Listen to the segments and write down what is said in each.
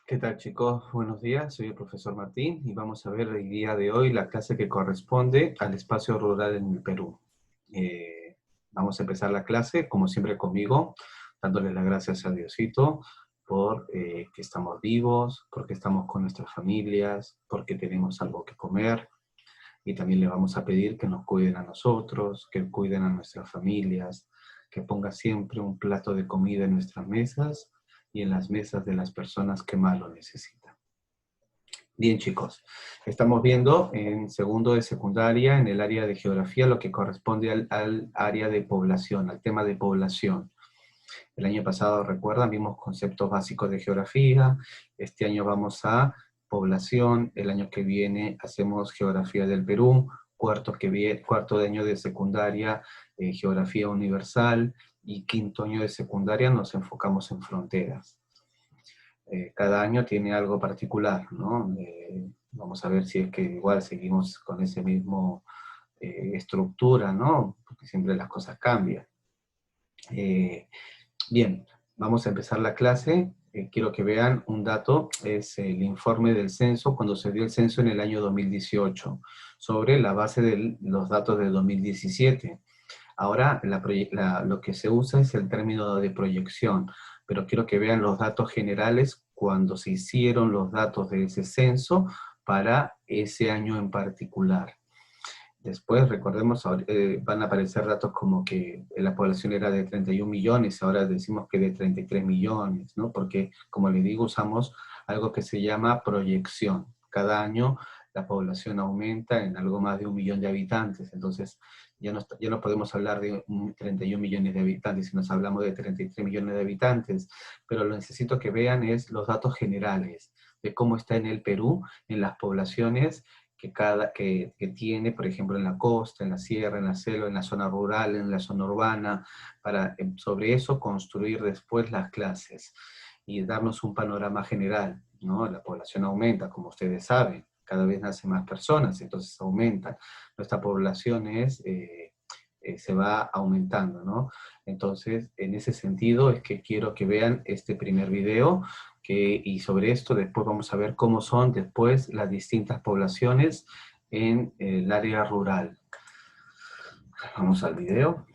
¿Qué tal, chicos? Buenos días, soy el profesor Martín y vamos a ver el día de hoy la clase que corresponde al espacio rural en el Perú. Vamos a empezar la clase, como siempre conmigo, dándole las gracias a Diosito por que estamos vivos, porque estamos con nuestras familias, porque tenemos algo que comer. Y también le vamos a pedir que nos cuiden a nosotros, que cuiden a nuestras familias, que ponga siempre un plato de comida en nuestras mesas y en las mesas de las personas que más lo necesitan. Bien, chicos, estamos viendo en segundo de secundaria, en el área de geografía, lo que corresponde al área de población, al tema de población. El año pasado, recuerdan, vimos conceptos básicos de geografía. Este año vamos a población. El año que viene hacemos geografía del Perú. Cuarto de año de secundaria, geografía universal. Y quinto año de secundaria nos enfocamos en fronteras. Cada año tiene algo particular, ¿no? Vamos a ver si es que igual seguimos con ese mismo estructura, ¿no? Porque siempre las cosas cambian. Bien, vamos a empezar la clase. Quiero que vean un dato, es el informe del censo, cuando se dio el censo en el año 2018, sobre la base de los datos del 2017. Ahora lo que se usa es el término de proyección, pero quiero que vean los datos generales cuando se hicieron los datos de ese censo para ese año en particular. Después, recordemos, van a aparecer datos como que la población era de 31 millones, ahora decimos que de 33 millones, ¿no? Porque, como les digo, usamos algo que se llama proyección. Cada año la población aumenta en algo más de 1 millón de habitantes, entonces ya no podemos hablar de 31 millones de habitantes, si nos hablamos de 33 millones de habitantes, pero lo necesito que vean es los datos generales de cómo está en el Perú, en las poblaciones que tiene, por ejemplo, en la costa, en la sierra, en la selva, en la zona rural, en la zona urbana, para sobre eso construir después las clases y darnos un panorama general, ¿no? La población aumenta, como ustedes saben, cada vez nacen más personas, entonces aumenta. Nuestra población se va aumentando, ¿no? Entonces, en ese sentido es que quiero que vean este primer video, y sobre esto después vamos a ver cómo son después las distintas poblaciones en el área rural. Vamos al video.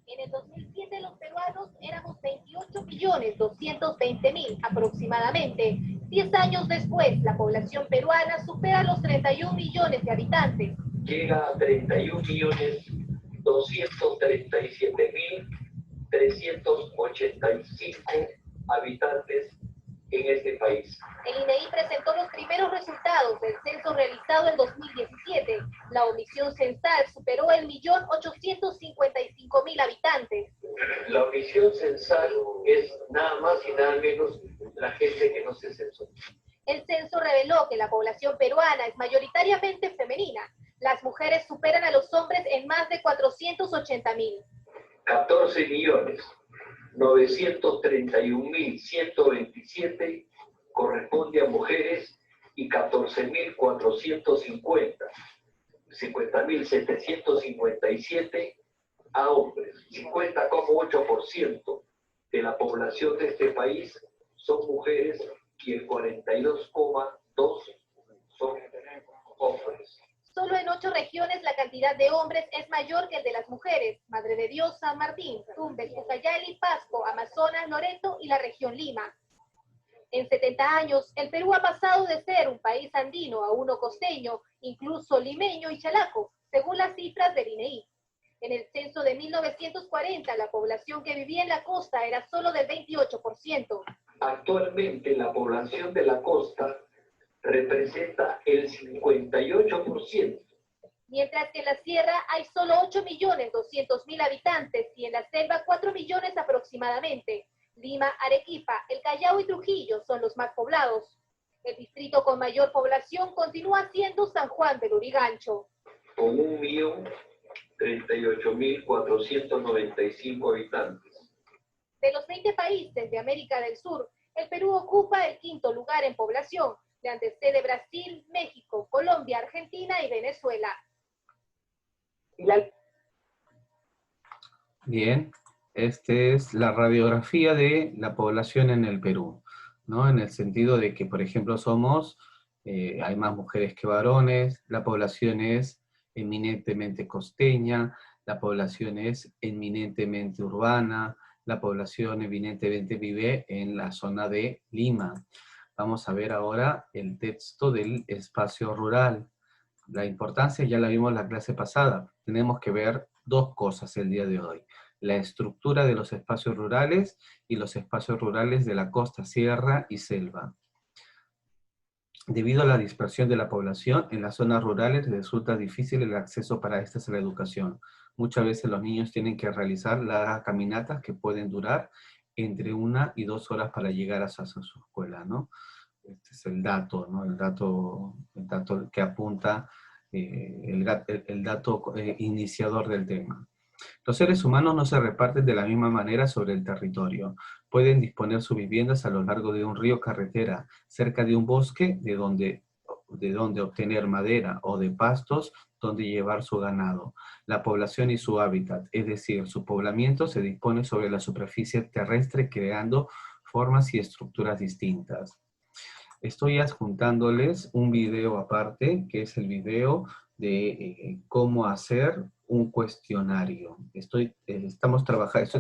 En el 2007 los peruanos éramos 28.220.000 aproximadamente. 10 años después, la población peruana supera los 31 millones de habitantes. Llega a 31.237.385 habitantes en este país. El INEI presentó los primeros resultados del censo realizado en 2017. La omisión censal superó el 1.855.000 habitantes. La omisión censal es nada más y nada menos la gente que no se censó. El censo reveló que la población peruana es mayoritariamente femenina. Las mujeres superan a los hombres en más de 480.000. 14.931.127 corresponde a mujeres y 14.450, 50.757 a hombres. 50,8% de la población de este país son mujeres y el 42,2% son hombres. Solo en 8 regiones la cantidad de hombres es mayor que el de las mujeres: Madre de Dios, San Martín, Tumbes, Ucayali, Pasco, Amazonas, Loreto y la región Lima. En 70 años, el Perú ha pasado de ser un país andino a uno costeño, incluso limeño y chalaco, según las cifras del INEI. En el censo de 1940, la población que vivía en la costa era solo del 28%. Actualmente, la población de la costa representa el 58%. Mientras que en la sierra hay solo 8.200.000 habitantes y en la selva 4 millones aproximadamente. Lima, Arequipa, El Callao y Trujillo son los más poblados. El distrito con mayor población continúa siendo San Juan del Lurigancho, con 1.038.495 habitantes. De los 20 países de América del Sur, el Perú ocupa el 5º lugar en población, le antecede Brasil, México, Colombia, Argentina y Venezuela. Bien, Esta es la radiografía de la población en el Perú, ¿no? En el sentido de que, por ejemplo, hay más mujeres que varones, la población es eminentemente costeña, la población es eminentemente urbana, la población evidentemente vive en la zona de Lima. Vamos a ver ahora el texto del espacio rural. La importancia ya la vimos en la clase pasada. Tenemos que ver dos cosas el día de hoy: la estructura de los espacios rurales y los espacios rurales de la costa, sierra y selva. Debido a la dispersión de la población, en las zonas rurales resulta difícil el acceso para estas a la educación. Muchas veces los niños tienen que realizar largas caminatas que pueden durar entre 1 y 2 horas para llegar a su escuela, ¿no? Este es el dato, ¿no? El dato que apunta, el dato iniciador del tema. Los seres humanos no se reparten de la misma manera sobre el territorio. Pueden disponer sus viviendas a lo largo de un río carretera, cerca de un bosque de donde obtener madera o de pastos donde llevar su ganado. La población y su hábitat, es decir, su poblamiento se dispone sobre la superficie terrestre creando formas y estructuras distintas. Estoy adjuntándoles un video aparte, que es el video de cómo hacer un cuestionario. Estoy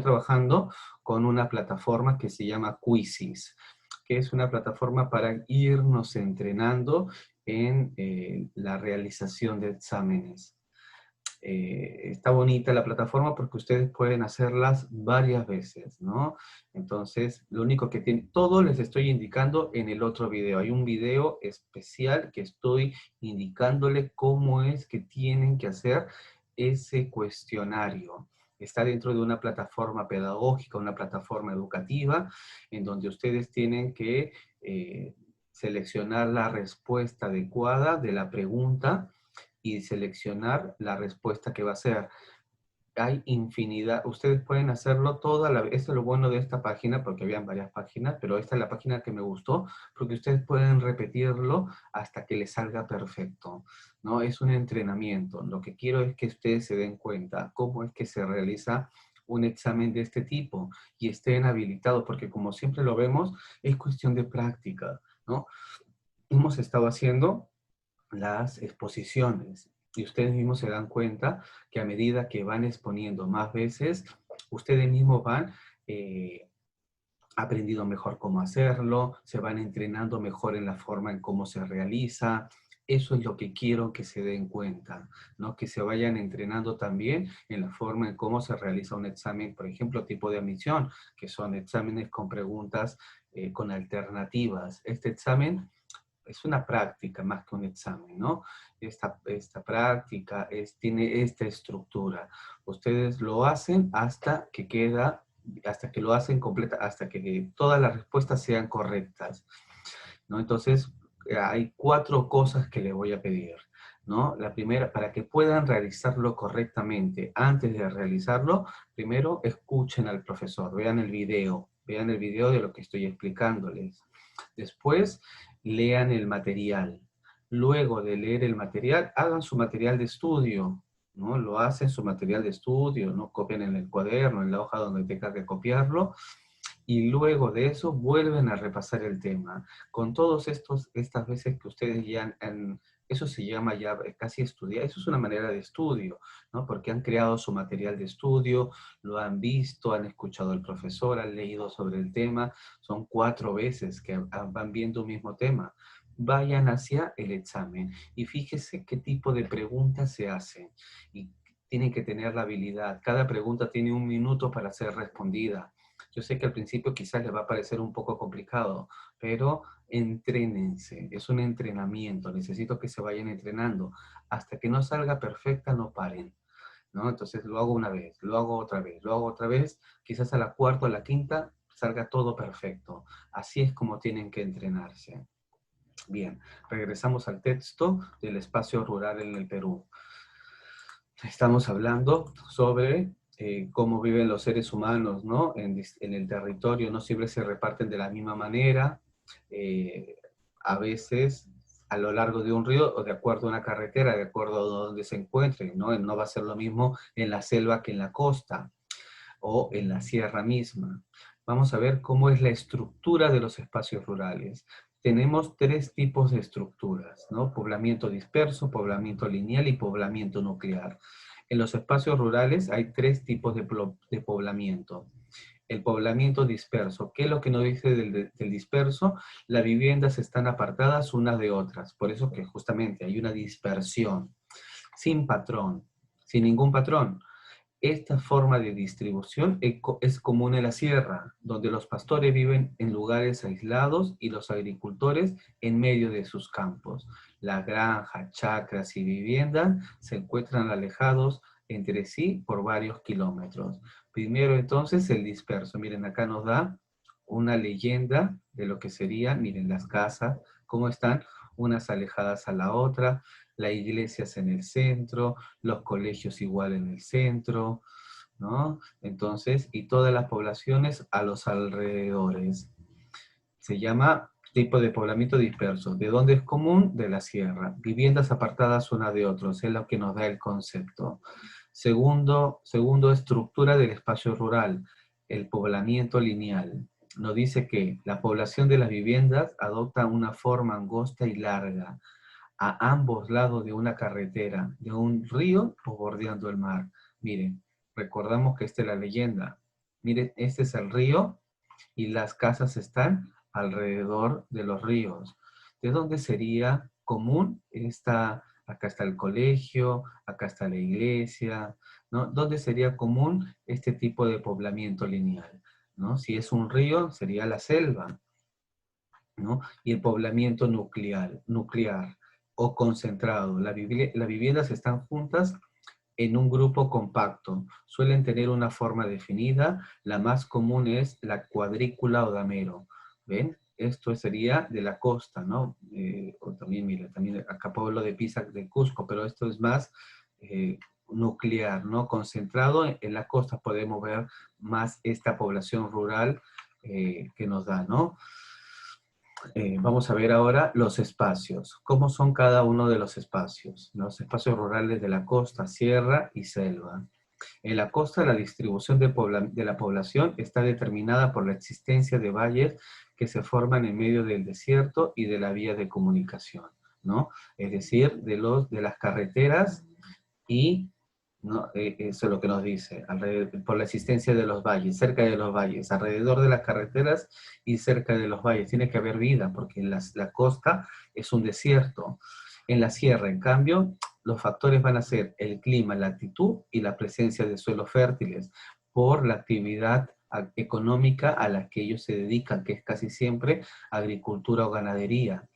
trabajando con una plataforma que se llama Quizzes, que es una plataforma para irnos entrenando en la realización de exámenes. Está bonita la plataforma porque ustedes pueden hacerlas varias veces, ¿no? Entonces, lo único que tiene, todo les estoy indicando en el otro video. Hay un video especial que estoy indicándole cómo es que tienen que hacer ese cuestionario. Está dentro de una plataforma pedagógica, una plataforma educativa, en donde ustedes tienen que seleccionar la respuesta adecuada de la pregunta y seleccionar la respuesta que va a ser. Hay infinidad, ustedes pueden hacerlo toda la vez. Esto es lo bueno de esta página, porque habían varias páginas, pero esta es la página que me gustó, porque ustedes pueden repetirlo hasta que les salga perfecto, ¿no? Es un entrenamiento. Lo que quiero es que ustedes se den cuenta cómo es que se realiza un examen de este tipo y estén habilitados, porque como siempre lo vemos, es cuestión de práctica, ¿no? Hemos estado haciendo las exposiciones. Y ustedes mismos se dan cuenta que a medida que van exponiendo más veces, ustedes mismos van aprendiendo mejor cómo hacerlo, se van entrenando mejor en la forma en cómo se realiza. Eso es lo que quiero que se den cuenta, ¿no? Que se vayan entrenando también en la forma en cómo se realiza un examen, por ejemplo, tipo de admisión, que son exámenes con preguntas con alternativas. Este examen es una práctica más que un examen, ¿no? Esta práctica tiene esta estructura. Ustedes lo hacen hasta que lo hacen completa, hasta que todas las respuestas sean correctas, ¿no? Entonces, hay 4 cosas que les voy a pedir, ¿no? La primera, para que puedan realizarlo correctamente, antes de realizarlo, primero escuchen al profesor, vean el video de lo que estoy explicándoles. Después, lean el material. Luego de leer el material, hagan su material de estudio, ¿no? Lo hacen su material de estudio, ¿no? Copian en el cuaderno, en la hoja donde tenga que copiarlo, y luego de eso vuelven a repasar el tema. Con todos estas veces que ustedes ya eso se llama ya casi estudiar, eso es una manera de estudio, ¿no? Porque han creado su material de estudio, lo han visto, han escuchado al profesor, han leído sobre el tema, son 4 veces que van viendo un mismo tema. Vayan hacia el examen y fíjese qué tipo de preguntas se hacen. Y tienen que tener la habilidad. Cada pregunta tiene 1 minuto para ser respondida. Yo sé que al principio quizás les va a parecer un poco complicado, pero entrénense, es un entrenamiento, necesito que se vayan entrenando. Hasta que no salga perfecta, no paren, ¿no? Entonces lo hago una vez, lo hago otra vez, lo hago otra vez, quizás a la cuarta o a la quinta salga todo perfecto. Así es como tienen que entrenarse. Bien, regresamos al texto del espacio rural en el Perú. Estamos hablando sobre cómo viven los seres humanos, ¿no? En el territorio no siempre se reparten de la misma manera, a veces a lo largo de un río o de acuerdo a una carretera, de acuerdo a donde se encuentren, ¿no? No va a ser lo mismo en la selva que en la costa. o en la sierra misma. Vamos a ver cómo es la estructura de los espacios rurales. Tenemos tres tipos de estructuras, ¿no? Poblamiento disperso, poblamiento lineal y poblamiento nuclear. En los espacios rurales hay tres tipos de poblamiento. El poblamiento disperso. ¿Qué es lo que nos dice del disperso? Las viviendas están apartadas unas de otras. Por eso que justamente hay una dispersión, sin patrón, sin ningún patrón. Esta forma de distribución es común en la sierra, donde los pastores viven en lugares aislados y los agricultores en medio de sus campos. Las granjas, chacras y viviendas se encuentran alejados entre sí por varios kilómetros. Primero entonces el disperso. Miren, acá nos da una leyenda de lo que serían, miren las casas, cómo están unas alejadas a la otra, las iglesias en el centro, los colegios igual en el centro, ¿no? Entonces, y todas las poblaciones a los alrededores. Se llama tipo de poblamiento disperso. ¿De dónde es común? De la sierra. Viviendas apartadas una de otras, es lo que nos da el concepto. Segundo, estructura del espacio rural, el poblamiento lineal. Nos dice que la población de las viviendas adopta una forma angosta y larga, a ambos lados de una carretera, de un río o bordeando el mar. Miren, recordamos que esta es la leyenda. Miren, este es el río y las casas están alrededor de los ríos. ¿De dónde sería común acá está el colegio, acá está la iglesia, ¿no? ¿Dónde sería común este tipo de poblamiento lineal? ¿No? Si es un río, sería la selva, ¿no? Y el poblamiento nuclear o concentrado. Las viviendas están juntas en un grupo compacto. Suelen tener una forma definida. La más común es la cuadrícula o damero. ¿Ven? Esto sería de la costa, ¿no? O también, mira, también acá pueblo de Pisa, de Cusco, pero esto es más nuclear, ¿no? Concentrado en la costa podemos ver más esta población rural que nos da, ¿no? Vamos a ver ahora los espacios. ¿Cómo son cada uno de los espacios? Los espacios rurales de la costa, sierra y selva. En la costa, la distribución de la población está determinada por la existencia de valles que se forman en medio del desierto y de la vía de comunicación, ¿no? Es decir, de las carreteras y, ¿no? Eso es lo que nos dice, por la existencia de los valles, cerca de los valles, alrededor de las carreteras y cerca de los valles. Tiene que haber vida, porque la costa es un desierto. En la sierra, en cambio, los factores van a ser el clima, la altitud y la presencia de suelos fértiles, por la actividad económica a la que ellos se dedican, que es casi siempre agricultura o ganadería,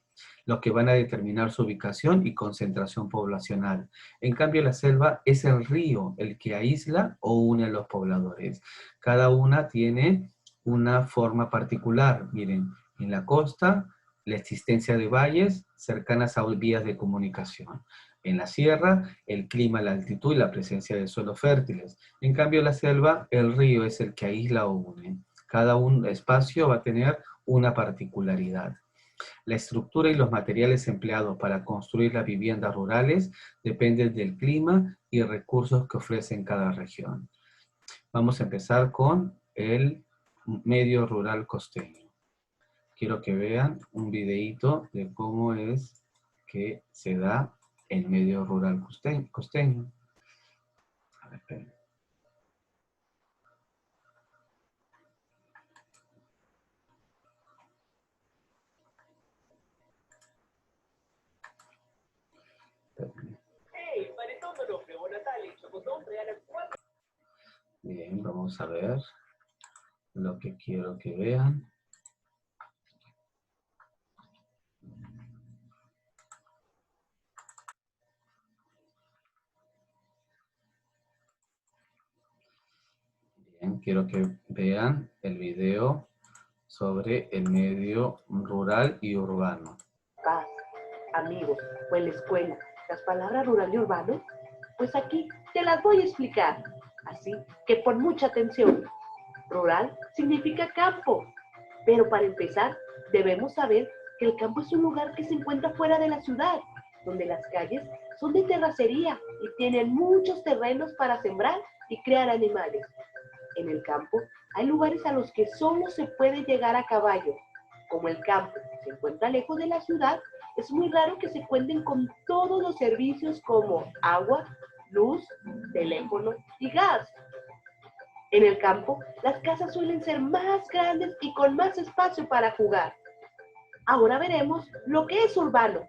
los que van a determinar su ubicación y concentración poblacional. En cambio, la selva es el río el que aísla o une a los pobladores. Cada una tiene una forma particular. Miren, en la costa, la existencia de valles cercanas a vías de comunicación. En la sierra, el clima, la altitud y la presencia de suelos fértiles. En cambio, la selva, el río es el que aísla o une. Cada un espacio va a tener una particularidad. La estructura y los materiales empleados para construir las viviendas rurales dependen del clima y recursos que ofrecen cada región. Vamos a empezar con el medio rural costeño. Quiero que vean un videíto de cómo es que se da el medio rural costeño. A ver, esperen. Bien, vamos a ver lo que quiero que vean. Bien, quiero que vean el video sobre el medio rural y urbano. Casa, amigos o en la escuela, las palabras rural y urbano, pues aquí te las voy a explicar. Así que pon mucha atención. Rural significa campo, pero para empezar debemos saber que el campo es un lugar que se encuentra fuera de la ciudad, donde las calles son de terracería y tienen muchos terrenos para sembrar y criar animales. En el campo hay lugares a los que solo se puede llegar a caballo. Como el campo se encuentra lejos de la ciudad, es muy raro que se cuenten con todos los servicios como agua, luz, teléfono y gas. En el campo, las casas suelen ser más grandes y con más espacio para jugar. Ahora veremos lo que es urbano.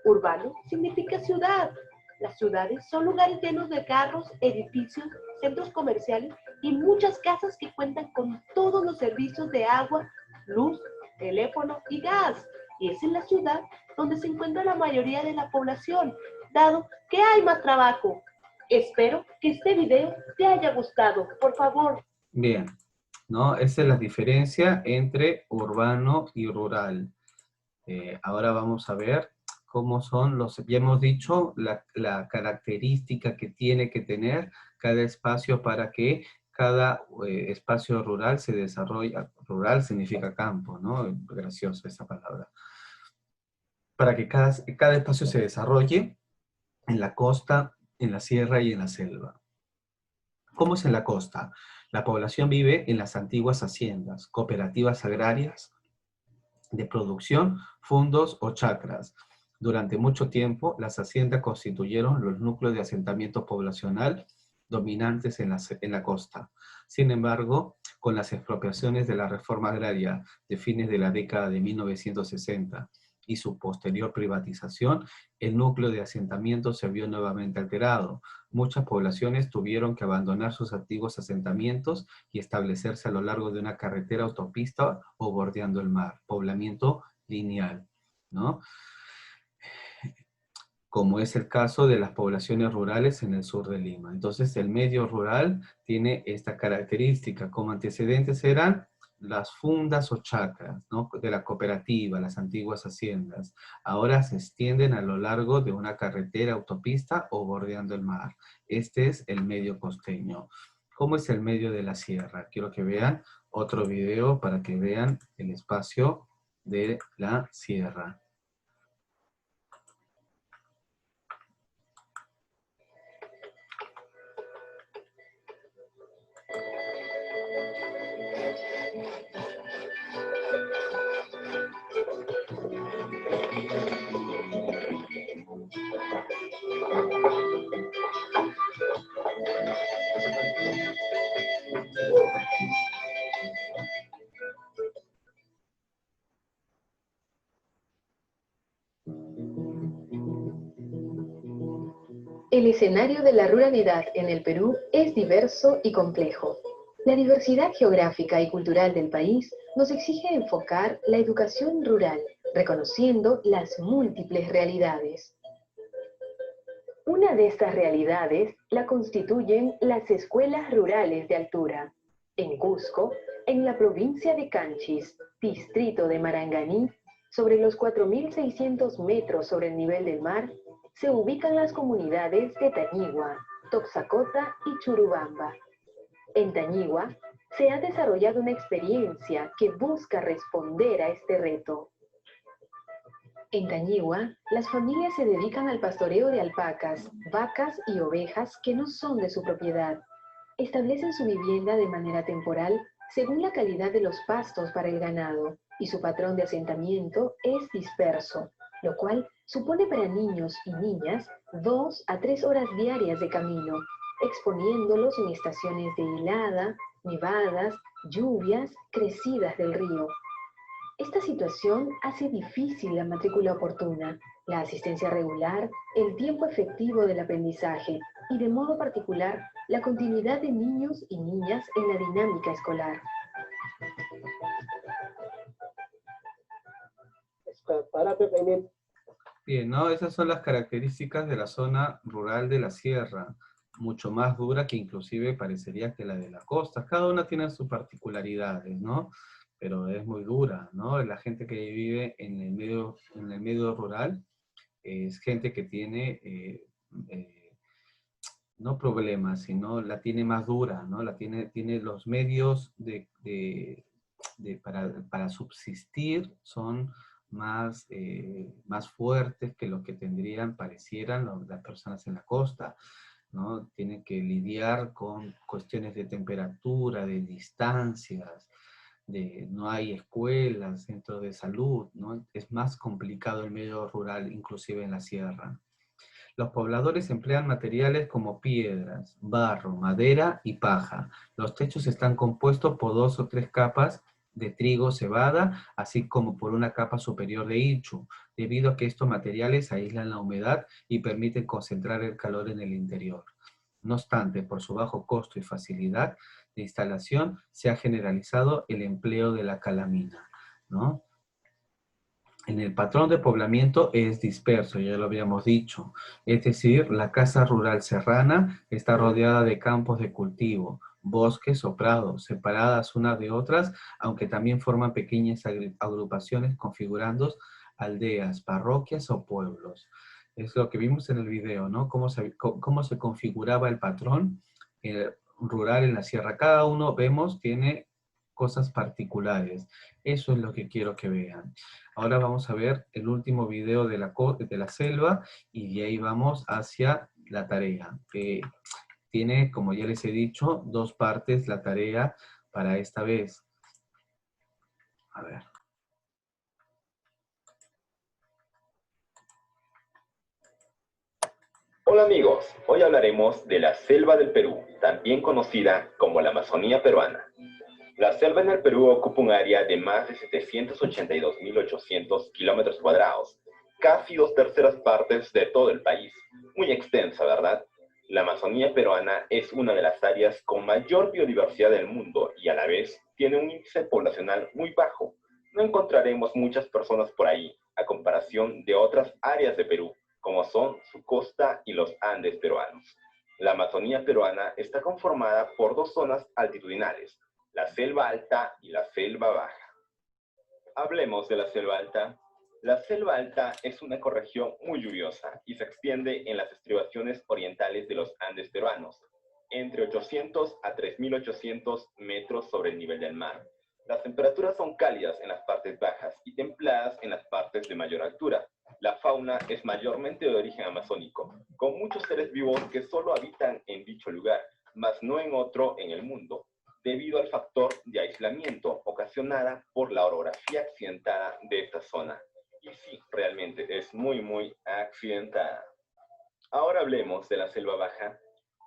Urbano significa ciudad. Las ciudades son lugares llenos de carros, edificios, centros comerciales y muchas casas que cuentan con todos los servicios de agua, luz, teléfono y gas. Y es en la ciudad donde se encuentra la mayoría de la población, dado que hay más trabajo. Espero que este video te haya gustado. Por favor. Bien, ¿no? Esa es la diferencia entre urbano y rural. Ahora vamos a ver cómo son los, ya hemos dicho, la característica que tiene que tener cada espacio para que cada espacio rural se desarrolle. Rural significa campo, ¿no? Graciosa esa palabra. Para que cada espacio se desarrolle en la costa, en la sierra y en la selva. ¿Cómo es en la costa? La población vive en las antiguas haciendas, cooperativas agrarias de producción, fundos o chacras. Durante mucho tiempo, las haciendas constituyeron los núcleos de asentamiento poblacional dominantes en la costa. Sin embargo, con las expropiaciones de la reforma agraria de fines de la década de 1960 y su posterior privatización, el núcleo de asentamiento se vio nuevamente alterado. Muchas poblaciones tuvieron que abandonar sus antiguos asentamientos y establecerse a lo largo de una carretera, autopista o bordeando el mar. Poblamiento lineal, ¿no? Como es el caso de las poblaciones rurales en el sur de Lima. Entonces, el medio rural tiene esta característica. Como antecedentes eran las fundas o chacras, ¿no? De la cooperativa, las antiguas haciendas. Ahora se extienden a lo largo de una carretera, autopista o bordeando el mar. Este es el medio costeño. ¿Cómo es el medio de la sierra? Quiero que vean otro video para que vean el espacio de la sierra. El escenario de la ruralidad en el Perú es diverso y complejo. La diversidad geográfica y cultural del país nos exige enfocar la educación rural, reconociendo las múltiples realidades. Una de estas realidades la constituyen las escuelas rurales de altura. En Cusco, en la provincia de Canchis, distrito de Maranganí, sobre los 4.600 metros sobre el nivel del mar, se ubican las comunidades de Tañigua, Toxacota y Churubamba. En Tañigua se ha desarrollado una experiencia que busca responder a este reto. En Tañigua, las familias se dedican al pastoreo de alpacas, vacas y ovejas que no son de su propiedad. Establecen su vivienda de manera temporal según la calidad de los pastos para el ganado, y su patrón de asentamiento es disperso, lo cual supone para niños y niñas 2 a 3 horas diarias de camino, exponiéndolos en estaciones de helada, nevadas, lluvias, crecidas del río. Esta situación hace difícil la matrícula oportuna, la asistencia regular, el tiempo efectivo del aprendizaje y, de modo particular, la continuidad de niños y niñas en la dinámica escolar. Bien, ¿no? Esas son las características de la zona rural de la sierra, mucho más dura que inclusive parecería que la de la costa. Cada una tiene sus particularidades, ¿no? Pero es muy dura, ¿no? La gente que vive en el medio rural es gente que tiene, no problemas, sino la tiene más dura, ¿no? Tiene los medios para subsistir son más, más fuertes que lo que parecieran las personas en la costa. ¿no? Tienen que lidiar con cuestiones de temperatura, de distancias, no hay escuelas, centros de salud, ¿no? Es más complicado el medio rural, inclusive en la sierra. Los pobladores emplean materiales como piedras, barro, madera y paja. Los techos están compuestos por 2 o 3 capas de trigo, cebada, así como por una capa superior de ichu, debido a que estos materiales aíslan la humedad y permiten concentrar el calor en el interior. No obstante, por su bajo costo y facilidad de instalación, se ha generalizado el empleo de la calamina, ¿no? En el patrón de poblamiento es disperso, ya lo habíamos dicho. Es decir, la casa rural serrana está rodeada de campos de cultivo, bosques o prados, separadas unas de otras, aunque también forman pequeñas agrupaciones configurando aldeas, parroquias o pueblos. Es lo que vimos en el video, ¿no? Cómo se configuraba el patrón rural en la sierra. Cada uno, vemos, tiene cosas particulares. Eso es lo que quiero que vean. Ahora vamos a ver el último video de la selva y de ahí vamos hacia la tarea, que tiene, como ya les he dicho, 2 partes la tarea para esta vez. A ver. Hola amigos, hoy hablaremos de la selva del Perú, también conocida como la Amazonía peruana. La selva en el Perú ocupa un área de más de 782.800 kilómetros cuadrados, casi 2/3 partes de todo el país. Muy extensa, ¿verdad? La Amazonía peruana es una de las áreas con mayor biodiversidad del mundo y a la vez tiene un índice poblacional muy bajo. No encontraremos muchas personas por ahí, a comparación de otras áreas de Perú, como son su costa y los Andes peruanos. La Amazonía peruana está conformada por 2 zonas altitudinales, la selva alta y la selva baja. Hablemos de la selva alta. La selva alta es una ecorregión muy lluviosa y se extiende en las estribaciones orientales de los Andes peruanos, entre 800 a 3.800 metros sobre el nivel del mar. Las temperaturas son cálidas en las partes bajas y templadas en las partes de mayor altura. La fauna es mayormente de origen amazónico, con muchos seres vivos que solo habitan en dicho lugar, mas no en otro en el mundo, debido al factor de aislamiento ocasionada por la orografía accidentada de esta zona. Y sí, realmente es muy accidentada. Ahora hablemos de la selva baja.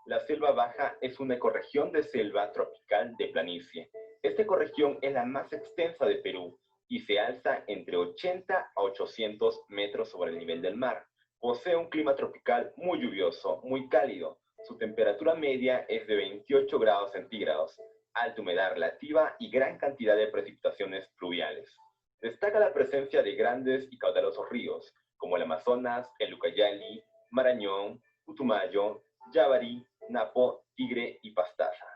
La selva baja es una ecorregión de selva tropical de planicie. Esta ecorregión es la más extensa de Perú y se alza entre 80 a 800 metros sobre el nivel del mar. Posee un clima tropical muy lluvioso, muy cálido. Su temperatura media es de 28 grados centígrados, alta humedad relativa y gran cantidad de precipitaciones pluviales. Destaca la presencia de grandes y caudalosos ríos, como el Amazonas, el Ucayali, Marañón, Putumayo, Yabari, Napo, Tigre y Pastaza.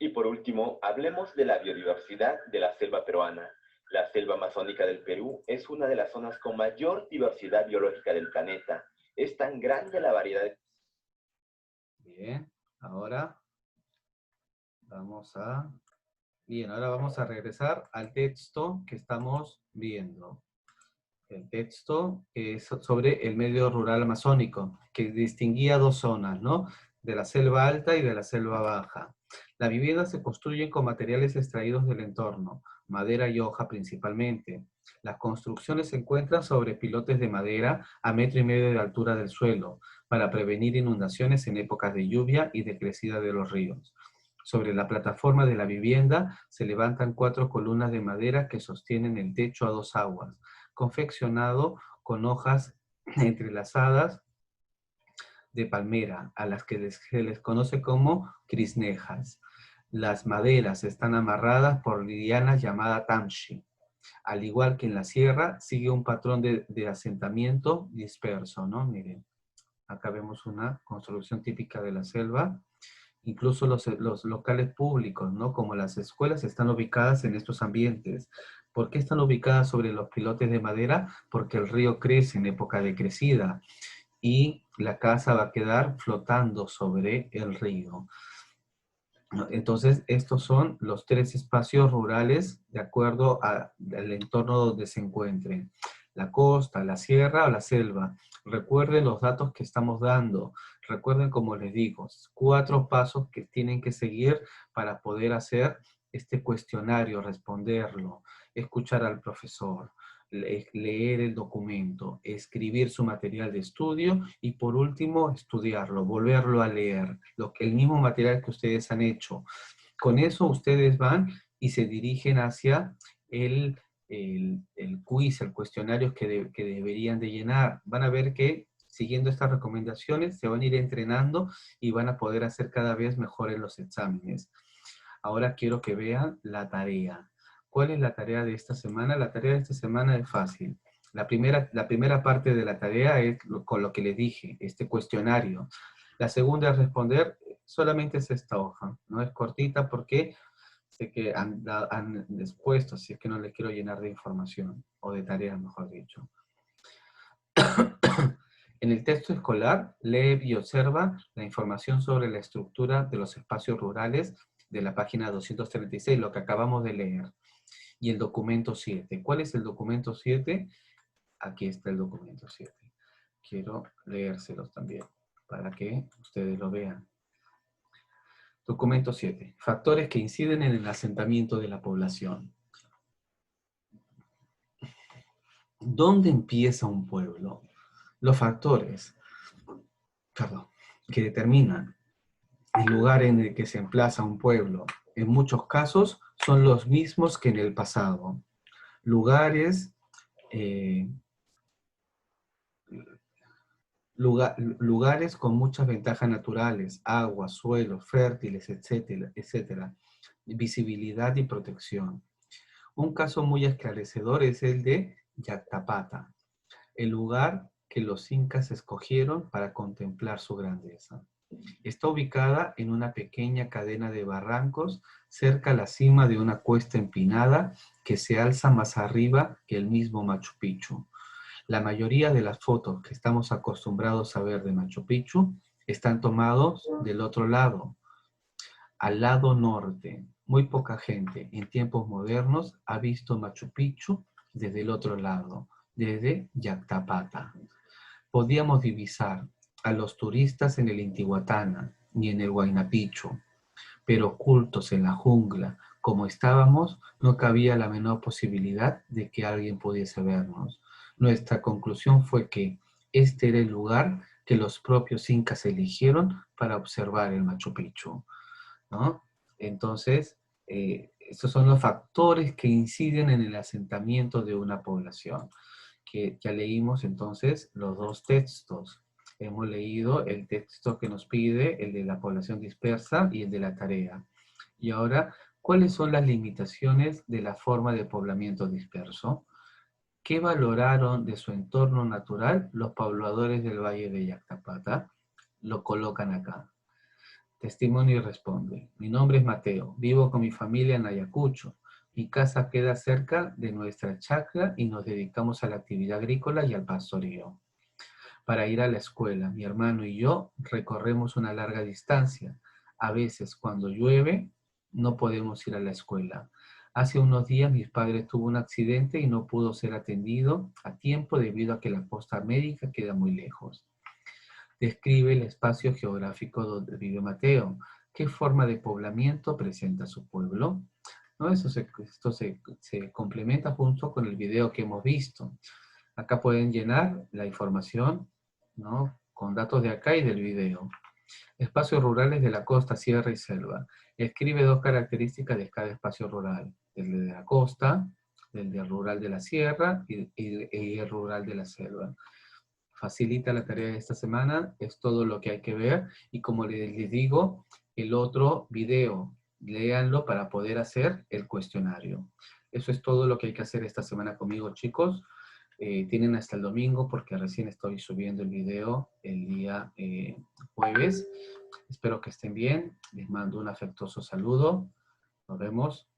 Y por último, hablemos de la biodiversidad de la selva peruana. La selva amazónica del Perú es una de las zonas con mayor diversidad biológica del planeta. Es tan grande la variedad de... Bien, ahora vamos a regresar al texto que estamos viendo. El texto es sobre el medio rural amazónico, que distinguía 2 zonas, ¿no? De la selva alta y de la selva baja. Las viviendas se construyen con materiales extraídos del entorno, madera y hoja principalmente. Las construcciones se encuentran sobre pilotes de madera a 1,5 metros de altura del suelo, para prevenir inundaciones en épocas de lluvia y de crecida de los ríos. Sobre la plataforma de la vivienda se levantan 4 columnas de madera que sostienen el techo a 2 aguas, confeccionado con hojas entrelazadas de palmera, a las que se les conoce como crisnejas. Las maderas están amarradas por lianas llamadas tamshi. Al igual que en la sierra, sigue un patrón de asentamiento disperso, ¿no? Miren, acá vemos una construcción típica de la selva. Incluso los locales públicos, ¿no? Como las escuelas, están ubicadas en estos ambientes. ¿Por qué están ubicadas sobre los pilotes de madera? Porque el río crece en época de crecida y la casa va a quedar flotando sobre el río. Entonces, estos son los 3 espacios rurales de acuerdo al entorno donde se encuentren. la costa, la sierra o la selva. Recuerden los datos que estamos dando. Recuerden, como les digo, 4 pasos que tienen que seguir para poder hacer este cuestionario, responderlo, escuchar al profesor, leer el documento, escribir su material de estudio y por último estudiarlo, volverlo a leer, el mismo material que ustedes han hecho. Con eso ustedes van y se dirigen hacia el quiz, el cuestionario que deberían de llenar. Van a ver que siguiendo estas recomendaciones se van a ir entrenando y van a poder hacer cada vez mejor en los exámenes. Ahora quiero que vean la tarea. ¿Cuál es la tarea de esta semana? La tarea de esta semana es fácil. La primera parte de la tarea es con lo que les dije, este cuestionario. La segunda es responder, solamente es esta hoja, ¿no? Es cortita porque sé que han expuesto, así es que no les quiero llenar de información, o de tareas, mejor dicho. En el texto escolar, lee y observa la información sobre la estructura de los espacios rurales de la página 236, lo que acabamos de leer. Y el documento 7. ¿Cuál es el documento 7? Aquí está el documento 7. Quiero leérselos también, para que ustedes lo vean. Documento 7. Factores que inciden en el asentamiento de la población. ¿Dónde empieza un pueblo? Los factores, que determinan el lugar en el que se emplaza un pueblo, en muchos casos, son los mismos que en el pasado. Lugares con muchas ventajas naturales, agua, suelos fértiles, etcétera, etcétera. Visibilidad y protección. Un caso muy esclarecedor es el de Yactapata, el lugar que los incas escogieron para contemplar su grandeza. Está ubicada en una pequeña cadena de barrancos cerca a la cima de una cuesta empinada que se alza más arriba que el mismo Machu Picchu. La mayoría de las fotos que estamos acostumbrados a ver de Machu Picchu están tomados del otro lado, al lado norte. Muy poca gente en tiempos modernos ha visto Machu Picchu desde el otro lado, desde Yactapata. Podíamos divisar a los turistas en el Intihuatana ni en el Huayna Picchu, pero ocultos en la jungla, como estábamos, no cabía la menor posibilidad de que alguien pudiese vernos. Nuestra conclusión fue que este era el lugar que los propios incas eligieron para observar el Machu Picchu, ¿no? Entonces, estos son los factores que inciden en el asentamiento de una población. Que ya leímos entonces los 2 textos. Hemos leído el texto que nos pide, el de la población dispersa y el de la tarea. Y ahora, ¿cuáles son las limitaciones de la forma de poblamiento disperso? ¿Qué valoraron de su entorno natural los pobladores del Valle de Yactapata? Lo colocan acá. Testimonio y responde. Mi nombre es Mateo, vivo con mi familia en Ayacucho. Mi casa queda cerca de nuestra chacra y nos dedicamos a la actividad agrícola y al pastoreo. Para ir a la escuela, mi hermano y yo recorremos una larga distancia. A veces, cuando llueve, no podemos ir a la escuela. Hace unos días mis padres tuvo un accidente y no pudo ser atendido a tiempo debido a que la posta médica queda muy lejos. Describe el espacio geográfico donde vive Mateo. ¿Qué forma de poblamiento presenta su pueblo? ¿No? Esto se complementa junto con el video que hemos visto. Acá pueden llenar la información, ¿no? Con datos de acá y del video. Espacios rurales de la costa, sierra y selva. Escribe 2 características de cada espacio rural. El de la costa, el de rural de la sierra y el rural de la selva. Facilita la tarea de esta semana, es todo lo que hay que ver. Y como les digo, el otro video, léanlo para poder hacer el cuestionario. Eso es todo lo que hay que hacer esta semana conmigo, chicos. Tienen hasta el domingo porque recién estoy subiendo el video el día jueves. Espero que estén bien. Les mando un afectuoso saludo. Nos vemos.